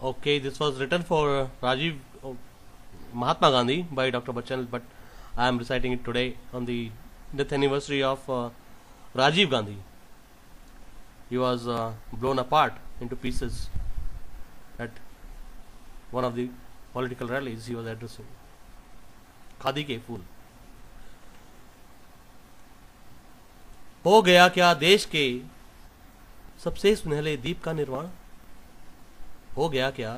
Okay, this was written for Rajiv Mahatma Gandhi by Dr. Bachchan, but I am reciting it today on the death anniversary of Rajiv Gandhi. He was blown apart into pieces at one of the political rallies he was addressing. Khadi के फूल। हो गया क्या देश के सबसे सुनहले दीप का निर्माण? हो गया क्या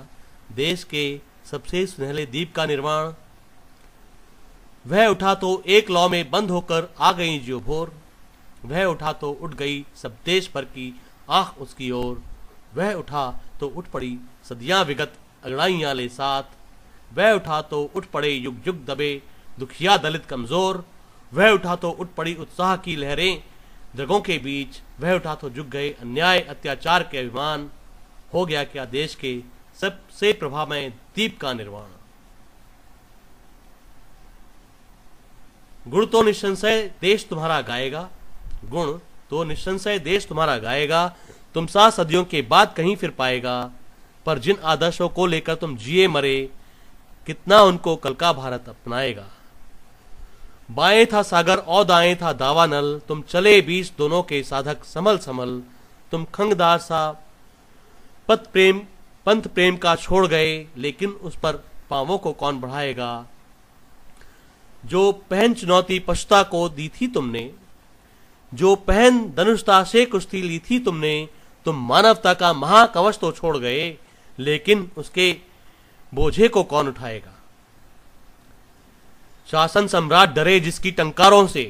देश के सबसे सुनहले दीप का निर्माण? वह उठा तो एक लौ में बंद होकर आ गई जो भोर, वह उठा तो उठ गई सब देश भर की आंख उसकी ओर, वह उठा तो उठ पड़ी सदियां विगत अगड़ाइयां ले साथ, वह उठा तो उठ पड़े युग युग दबे दुखिया दलित कमजोर, वह उठा तो उठ पड़ी उत्साह की लहरें जगों के बीच, वह उठा तो झुक गए अन्याय अत्याचार के अभिमान। हो गया क्या देश के सबसे प्रभामय दीप का निर्माण? गुण तो निसंशय देश तुम्हारा गाएगा, गुण तो निसंशय देश तुम्हारा गाएगा, तुम सा सदियों के बाद कहीं फिर पाएगा, पर जिन आदर्शों को लेकर तुम जिए मरे, कितना उनको कल का भारत अपनाएगा। बाएं था सागर और दाएं था दावानल, तुम चले बीच दोनों के साधक समल समल, तुम खंगदार सा पंथ प्रेम का छोड़ गए, लेकिन उस पर पांवों को कौन बढ़ाएगा। जो पहन चुनौती पशुता को दी थी तुमने, जो पहन धनुषता से कुश्ती ली थी तुमने, तुम मानवता का महाकवच तो छोड़ गए, लेकिन उसके बोझे को कौन उठाएगा। शासन सम्राट डरे जिसकी टंकारों से,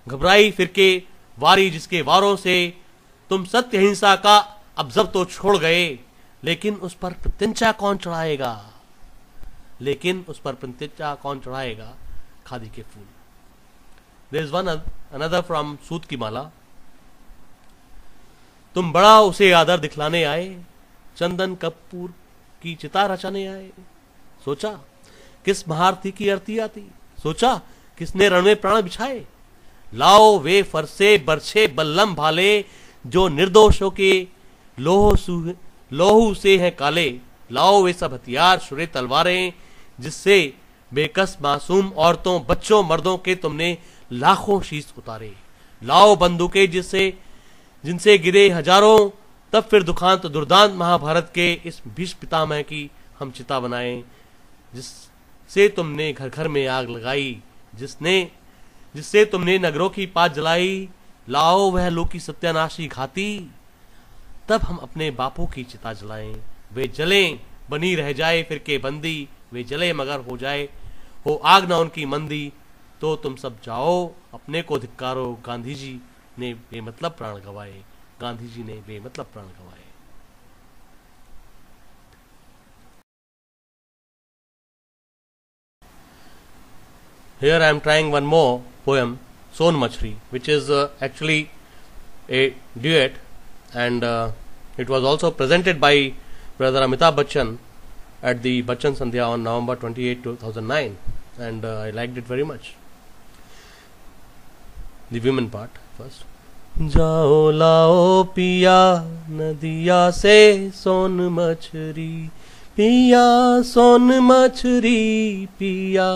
घबराई फिरके वारी जिसके वारों से, तुम सत्य हिंसा का अबजब तो छोड़ गए, लेकिन उस पर प्रत्यंचा कौन चढ़ाएगा, लेकिन उस पर प्रत्यंचा कौन चढ़ाएगा। खादी के फूल। There is one another from सूत की माला। तुम बड़ा उसे आदर दिखलाने आए, चंदन कपूर की चिता रचाने आए, सोचा किस महारथी की अर्थी आती, सोचा किसने रण में प्राण बिछाए। लाओ वे फरसे बरछे बल्लम भाले, जो निर्दोषों के लोहू से हैं काले। लाओ वे सब हथियार छुरे तलवारें, जिससे बेकस मासूम औरतों बच्चों मर्दों के तुमने लाखों शीश उतारे। लाओ बंदूकें जिनसे गिरे हजारों, तब फिर दुखांत दुर्दांत महाभारत के इस भीष्म पितामह की हम चिता बनाए, जिससे तुमने घर घर में आग लगाई, जिससे तुमने नगरों की पात जलाई। लाओ वह लोकी सत्यानाशी घाती, तब हम अपने बापों की चिता जलाएं। वे जलें बनी रह जाए फिर के बंदी, वे जले मगर हो आग ना उनकी मंदी, तो तुम सब जाओ अपने को धिक्कारो। गांधी जी ने बेमतलब प्राण गवाए, गांधी जी ने बेमतलब प्राण गवाए। Here I am trying one more poem, Son Machri, which is actually a duet, and it was also presented by Brother Amitabh Bachchan at the Bachchan Sandhya on November 28, 2009, and I liked it very much. The women part first. जाओ लाओ पिया नदिया से सोन मछरी, पिया सोन मछरी, पिया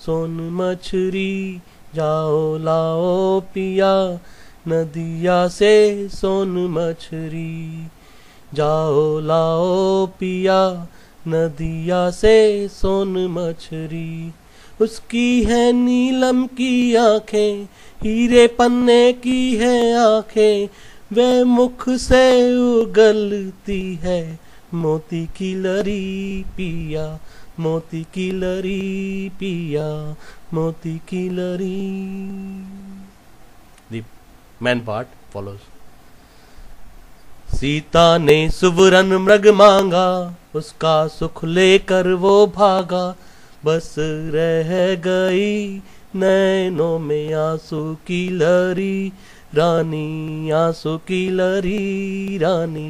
सोन मछरी। जाओ लाओ पिया नदिया से सोन मछरी, जाओ लाओ पिया नदिया से सोन मछरी। उसकी है नीलम की आंखें, हीरे पन्ने की है आंखें, वे मुख से उगलती है मोती की लरी। पिया मोती की लरी, पिया मोती की लरी। The man part follows. Sita ने सुवरन मृग मांगा, उसका सुख लेकर वो भागा, बस रह गई नैनों में आंसू की लरी। रानी आंसू की लरी, रानी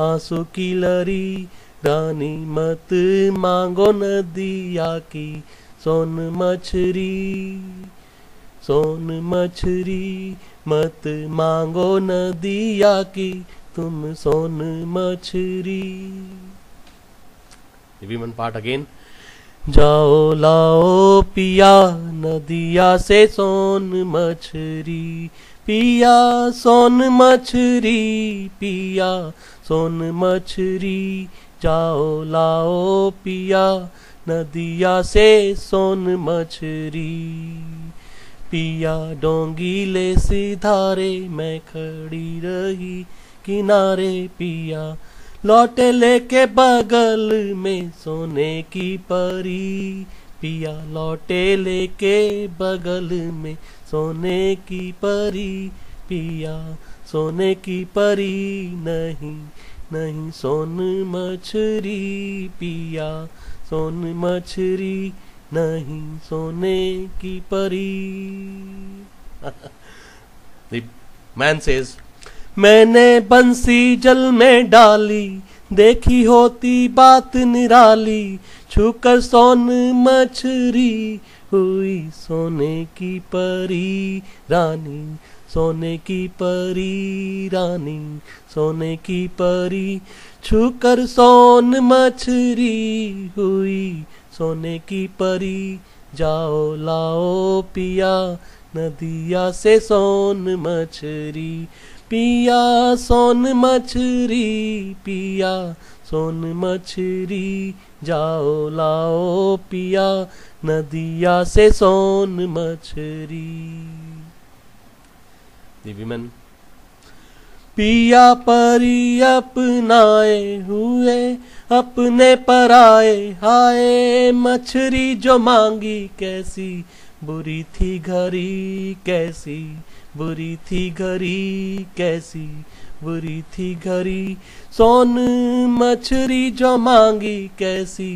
आंसू की लरी। रानी मत मांगो नदिया की सोन मछरी, सोन मछरी। मत मांगो नदिया की तुम सोन मछरी। विमन पार्ट अगेन। जाओ लाओ पिया नदिया से सोन मछरी, पिया सोन मछरी, पिया सोन मछरी। जाओ लाओ पिया नदिया से सोन मछरी, पिया डोंगीले सिधारे मैं खड़ी रही किनारे। पिया लौटे लेके बगल में सोने की परी, पिया लौटे लेके बगल में सोने की परी। पिया सोने की परी नहीं नहीं सोन मछरी, पिया सोन मछरी नहीं सोने की परी। The man says, मैंने बंसी जल में डाली, देखी होती बात निराली, छूकर सोन मछरी हुई सोने की परी रानी, सोने की परी रानी, सोने की परी। छूकर सोन मछरी हुई सोने की परी। जाओ लाओ पिया नदिया से सोन मछरी, पिया सोन मछरी, पिया सोन मछरी। जाओ लाओ पिया नदिया से सोन मछरी। The women, पिया परी अपनाए हुए अपने पराए, हाय मछरी जो मांगी कैसी बुरी थी घरी, कैसी बुरी थी घरी, कैसी बुरी थी घरी। सोन मछरी जो मांगी कैसी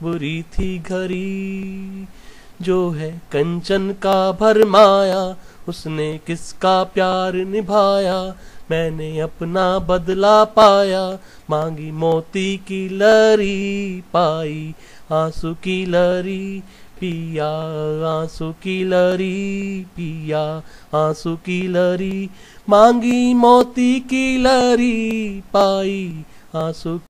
बुरी थी घरी। जो है कंचन का भरमाया उसने किसका प्यार निभाया, मैंने अपना बदला पाया। मांगी मोती की लरी पाई आंसू की लरी, पिया आंसू की लरी, पिया आंसू की लरी। मांगी मोती की लरी पाई आंसू